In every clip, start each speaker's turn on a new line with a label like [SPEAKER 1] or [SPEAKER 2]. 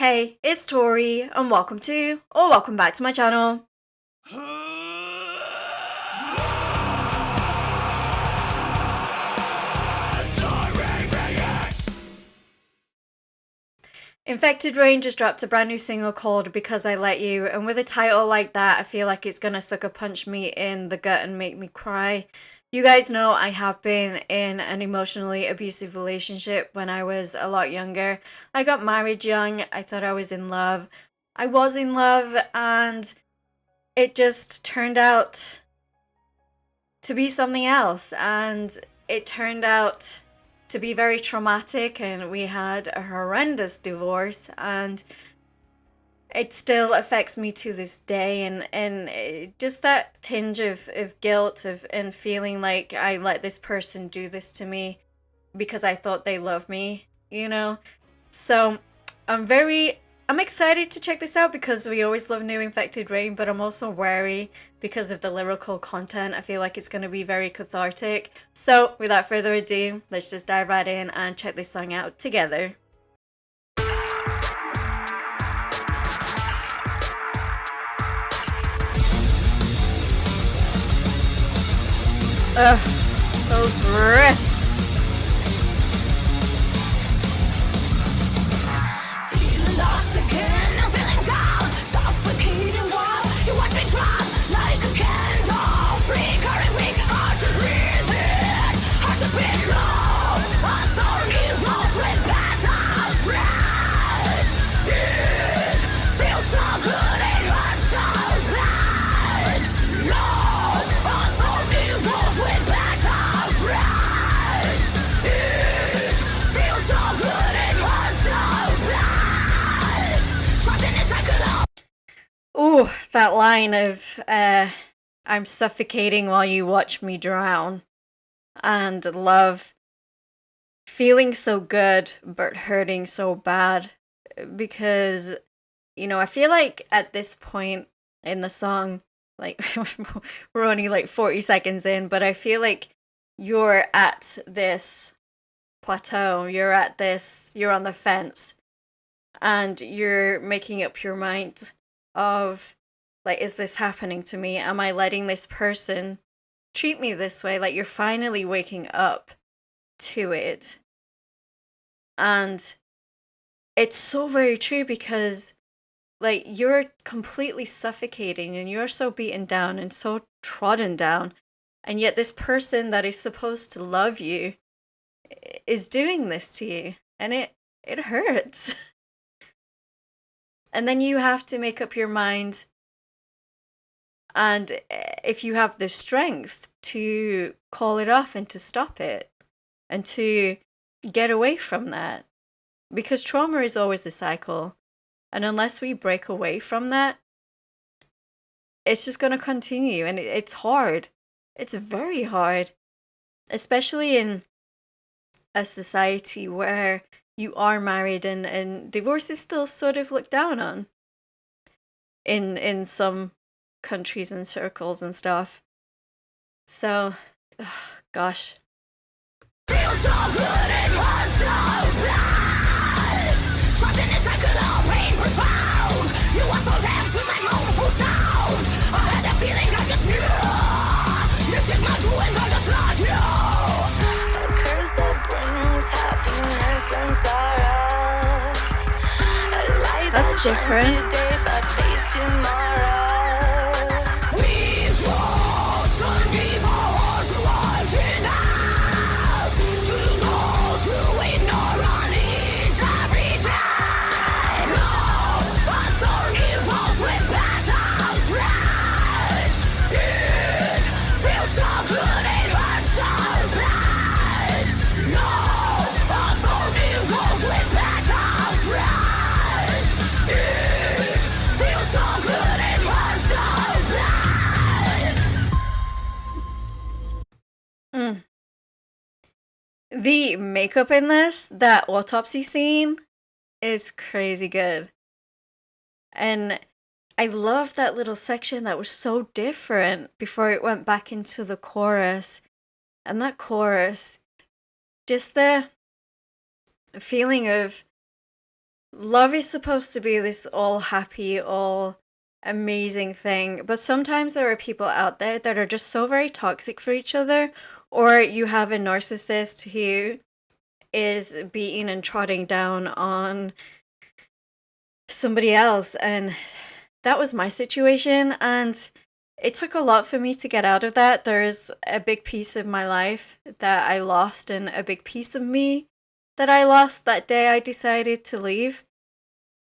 [SPEAKER 1] Hey, it's Tori, and welcome back to my channel. Infected Rain just dropped a brand new single called Because I Let You, and with a title like that, I feel like it's gonna sucker punch me in the gut and make me cry. You guys know I have been in an emotionally abusive relationship when I was a lot younger. I got married young, I thought I was in love. I was in love, and it just turned out to be something else, and it turned out to be very traumatic, and we had a horrendous divorce, and it still affects me to this day, and just that tinge of guilt of and feeling like I let this person do this to me because I thought they loved me, you know? So I'm excited to check this out because we always love new Infected Rain, but I'm also wary because of the lyrical content. I feel like it's going to be very cathartic. So without further ado, let's just dive right in and check this song out together. Ugh, those riffs. Ooh, that line of I'm suffocating while you watch me drown, and love feeling so good but hurting so bad, because I feel like at this point in the song, like we're only like 40 seconds in, but I feel like you're at this plateau, you're on the fence, and you're making up your mind of, like, is this happening to me? Am I letting this person treat me this way? Like, you're finally waking up to it. And it's so very true because, like, you're completely suffocating and you're so beaten down and so trodden down. And yet, this person that is supposed to love you is doing this to you. And it hurts. And then you have to make up your mind. And if you have the strength to call it off and to stop it and to get away from that, because trauma is always a cycle. And unless we break away from that, it's just going to continue. And it's hard. It's very hard, especially in a society where you are married and divorce is still sort of looked down on in some countries and circles and stuff. So, gosh. Feels so good, it hurts so bad. Trapped in a cycle of pain profound. You are so deaf to my mournful sound. I had a feeling I just knew. This is my doing, I just lost you. A curse that brings happiness and sorrow. A light that's different. Today, but face tomorrow. The makeup in this, that autopsy scene, is crazy good. And I love that little section that was so different before it went back into the chorus. And that chorus, just the feeling of love is supposed to be this all happy, all amazing thing, but sometimes there are people out there that are just so very toxic for each other, or you have a narcissist who is beating and trotting down on somebody else. And that was my situation, and it took a lot for me to get out of that. There's a big piece of my life that I lost, and a big piece of me that I lost that day I decided to leave.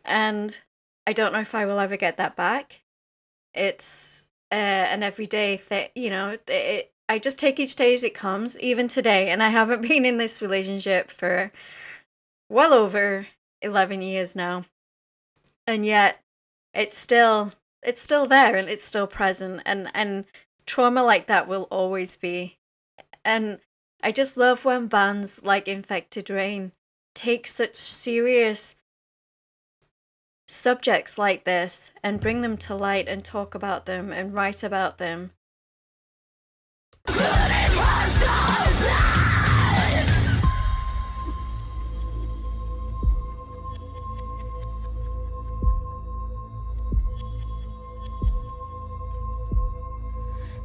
[SPEAKER 1] And I don't know if I will ever get that back. It's an everyday thing, I just take each day as it comes, even today. And I haven't been in this relationship for well over 11 years now. And yet it's still there, and it's still present, and trauma like that will always be. And I just love when bands like Infected Rain take such serious subjects like this and bring them to light and talk about them and write about them.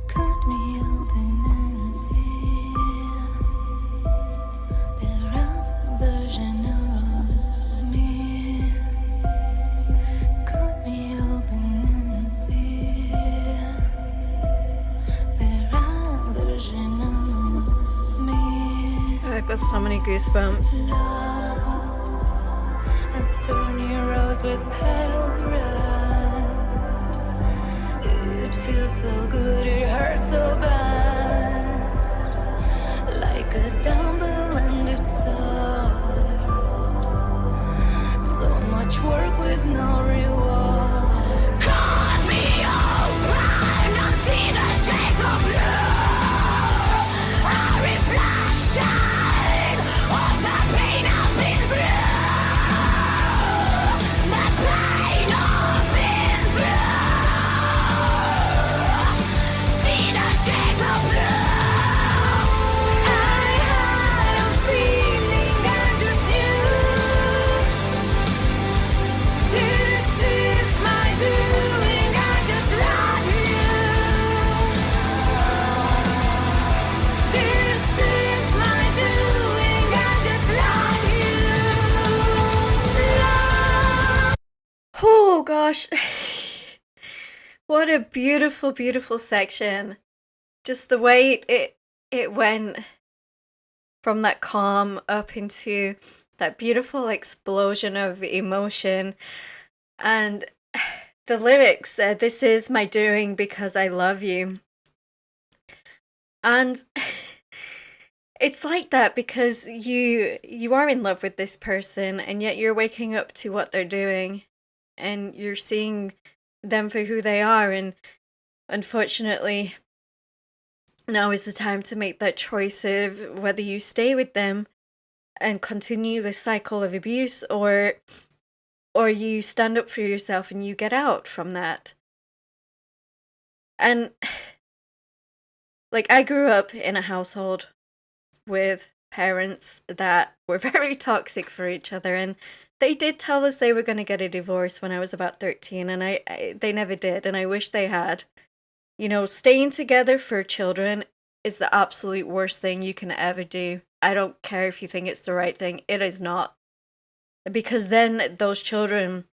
[SPEAKER 2] Cut me open and see the raw version of me. Cut me open and see the raw version of me.
[SPEAKER 1] I've got so many goosebumps.
[SPEAKER 2] A thorny rose with petals red. It feels so good, it hurts so bad. Like a double-ended sword. So much work with no reward. Cut me open and see the shades of blue. A reflection of the pain I've been through. The pain I've been through. See the shades of blue. I had a feeling I just knew. This is my doing, I just love you. This is my doing, I just love you. Love.
[SPEAKER 1] Oh gosh. What a beautiful, beautiful section. Just the way it went from that calm up into that beautiful explosion of emotion. And the lyrics, this is my doing because I love you. And it's like that because you are in love with this person, and yet you're waking up to what they're doing, and you're seeing them for who they are. And unfortunately, now is the time to make that choice of whether you stay with them and continue the cycle of abuse, or you stand up for yourself and you get out from that. And like, I grew up in a household with parents that were very toxic for each other, and they did tell us they were going to get a divorce when I was about 13, and they never did, and I wish they had. Staying together for children is the absolute worst thing you can ever do. I don't care if you think it's the right thing. It is not. Because then those children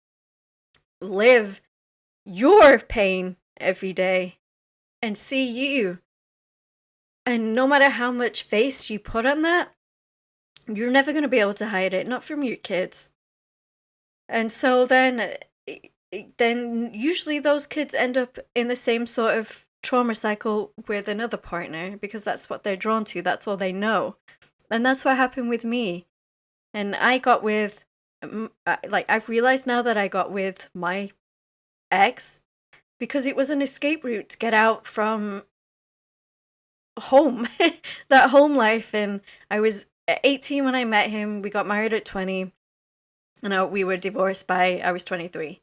[SPEAKER 1] live your pain every day and see you. And no matter how much face you put on that, you're never going to be able to hide it, not from your kids. And so then usually those kids end up in the same sort of trauma cycle with another partner, because that's what they're drawn to. That's all they know. And that's what happened with me. And I got with, I've realized now that I got with my ex because it was an escape route to get out from home, that home life. And I was 18 when I met him. We got married at 20, and we were divorced by I was 23.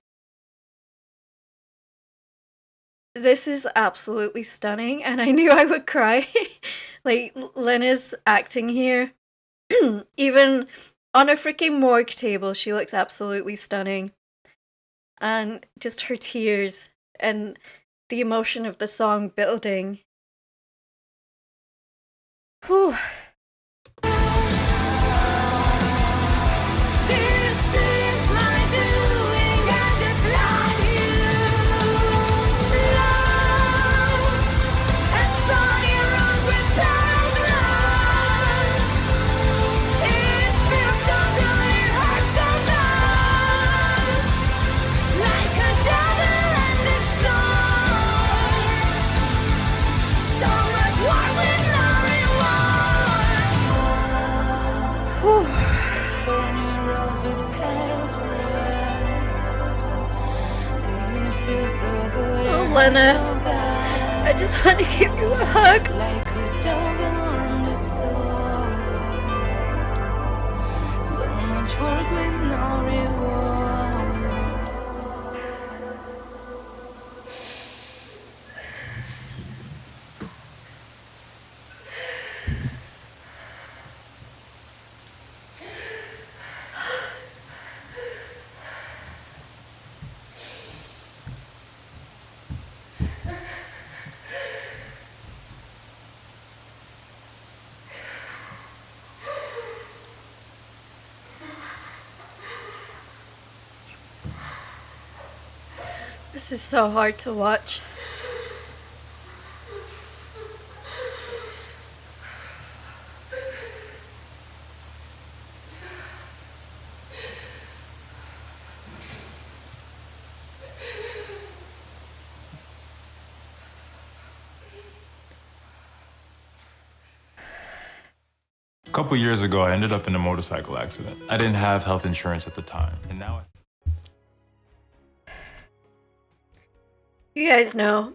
[SPEAKER 1] This is absolutely stunning, and I knew I would cry. Like, Lena's acting here, even on a freaking morgue table. She looks absolutely stunning. And just her tears and the emotion of the song building. Whew.
[SPEAKER 2] This is my doing, I just love you. Love, and thorny rose with petals run. It feels so good, it hurts so bad. Like a double-ended sword. So much war with no reward.
[SPEAKER 1] Whew.
[SPEAKER 2] Thorny rose with petals red. It feels so good,
[SPEAKER 1] Oh,
[SPEAKER 2] it
[SPEAKER 1] Lena.
[SPEAKER 2] hurts so bad.
[SPEAKER 1] I just want to give you a hug.
[SPEAKER 2] Like a double-ended sword. So much work with no reward.
[SPEAKER 1] This is so hard to watch.
[SPEAKER 3] A couple years ago, I ended up in a motorcycle accident. I didn't have health insurance at the time, and now
[SPEAKER 1] You guys know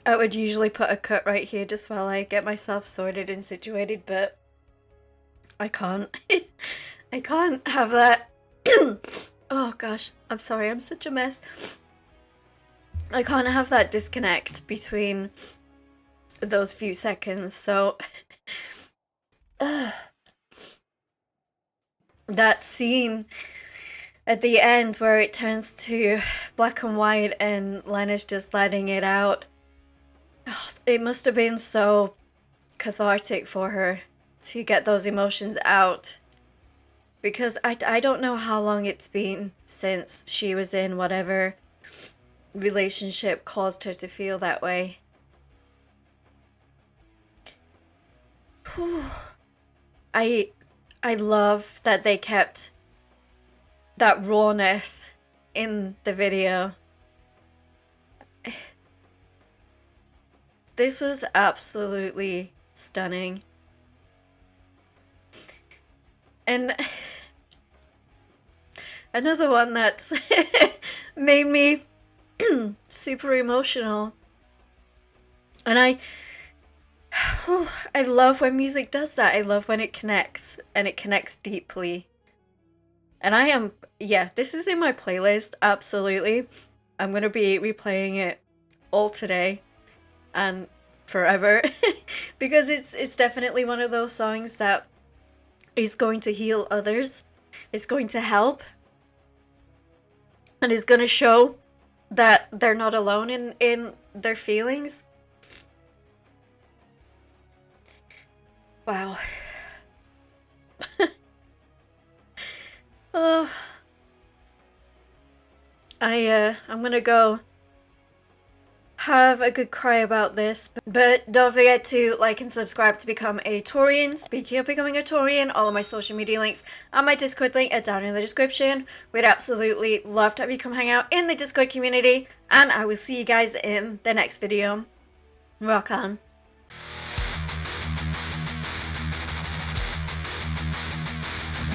[SPEAKER 1] I would usually put a cut right here just while I get myself sorted and situated, but I can't. I can't have that. Oh gosh, I'm sorry, I'm such a mess. I can't have that disconnect between those few seconds, so that scene at the end where it turns to black and white and Lena's just letting it out. Oh, it must have been so cathartic for her to get those emotions out. Because I don't know how long it's been since she was in whatever relationship caused her to feel that way. Whew. I love that they kept that rawness in the video. This was absolutely stunning. And another one that's made me super emotional. And I love when music does that. I love when it connects, and it connects deeply. And this is in my playlist, absolutely. I'm going to be replaying it all today and forever because it's definitely one of those songs that is going to heal others. It's going to help. And is going to show that they're not alone in their feelings. Wow. Oh, I'm gonna go have a good cry about this, but don't forget to like and subscribe to become a Taurian. Speaking of becoming a Taurian, all of my social media links and my Discord link are down in the description. We'd absolutely love to have you come hang out in the Discord community, and I will see you guys in the next video. Rock on.